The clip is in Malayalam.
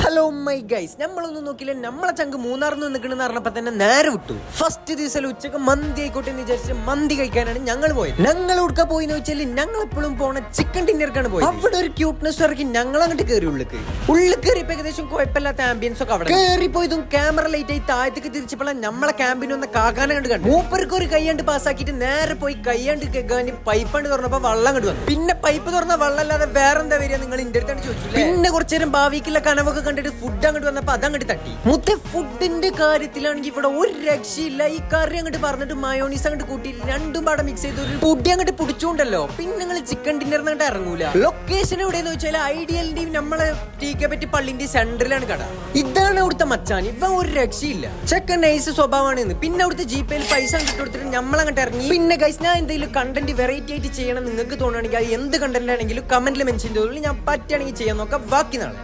ഹലോ മൈ ഗൈസ്, നമ്മളൊന്നും നോക്കില്ല. നമ്മളെ ചങ്ക് മൂന്നാറിന്ന് നിൽക്കണെന്ന് പറഞ്ഞപ്പോ തന്നെ നേരെ വിട്ടു. ഫസ്റ്റ് ദിവസം ഉച്ചക്ക് മന്തി ആയിക്കോട്ടെ എന്ന് വിചാരിച്ച് മന്തി കഴിക്കാനാണ് ഞങ്ങൾ പോയത്. ഞങ്ങൾ ഉടുക്ക പോയിന്ന് വെച്ചാൽ ഞങ്ങൾ എപ്പോഴും പോണ ചിക്കൻ ഡിന്നർക്കാണ് പോയത്. അവിടെ ഒരു ക്യൂട്ട്നെസ് ഇറക്കി ഞങ്ങൾ അങ്ങോട്ട് കയറി ഉള്ളിൽ കയറിയപ്പോ ഏകദേശം കുഴപ്പമില്ലാത്ത ആംബിയൻസ് ഒക്കെ അവിടെ കയറി പോയതും ക്യാമറ ലൈറ്റ് ആയി താഴത്തേക്ക് തിരിച്ചപ്പോഴാണ് നമ്മളെ ക്യാമ്പിന് വന്ന കാക്കാനെ കണ്ട് കണ്ടു. മൂപ്പർക്ക് ഒരു കൈയാണ്ട് പാസ്സാക്കിയിട്ട് നേരെ പോയി കൈയാണ്ട് കേൾക്കാൻ പൈപ്പാണ്ട് തുറന്നപ്പോ വെള്ളം കണ്ടു വന്നു. പിന്നെ പൈപ്പ് തുറന്ന വെള്ളം അല്ലാതെ വേറെന്താ വരിക നിങ്ങൾ ഇന്റെ അടുത്താണ് ചോദിച്ചു. പിന്നെ കുറച്ചു നേരം ഭാവിക്കുള്ള കനവൊക്കെ കണ്ടിട്ട് ഫുഡ് അങ്ങോട്ട് വന്നപ്പോ അതങ്ങോട്ട് തട്ടി. മുത്തെ ഫുഡിന്റെ കാര്യത്തിലാണെങ്കിൽ ഇവിടെ ഒരു രക്ഷയില്ല. ഈ കറി അങ്ങോട്ട് പറഞ്ഞിട്ട് മയോണീസ് അങ്ങോട്ട് കൂട്ടി രണ്ടും പാടെ മിക്സ് ചെയ്ത് ഒരു പൊടി അങ്ങോട്ട് പിടിച്ചോണ്ടല്ലോ. പിന്നെ നിങ്ങൾ ചിക്കൻ ഡിന്നറിന് അങ്ങോട്ട് ഇറങ്ങൂല. ലൊക്കേഷൻ എവിടെയെന്ന് വെച്ചാൽ ഐഡിയലിന്റെയും നമ്മളെ ടീക്കപ്പറ്റി പള്ളിന്റെ സെന്ററിലാണ് കട. ഇതാണ് അവിടുത്തെ മച്ചാൻ. ഇവ ഒരു രക്ഷയില്ല. ചെക്കൻ നൈസ് സ്വഭാവമാണ്. പിന്നെ അവിടുത്തെ ജിപേയിൽ പൈസ അങ്ങോട്ട് കൊടുത്തിട്ട് നമ്മൾ അങ്ങോട്ട് ഇറങ്ങി. പിന്നെ ഗൈസ്, ഞാൻ എന്തെങ്കിലും കണ്ടന്റ് വെറൈറ്റി ആയിട്ട് ചെയ്യണം നിങ്ങൾക്ക് തോന്നുകയാണെങ്കിൽ അത് എന്ത് കണ്ടന്റ് ആണെങ്കിലും കമന്റിൽ മെൻഷൻ ചെയ്തോളൂ. ഞാൻ പറ്റുകയാണെങ്കിൽ ചെയ്യാൻ നോക്കാം. ബാക്കി നാളെ.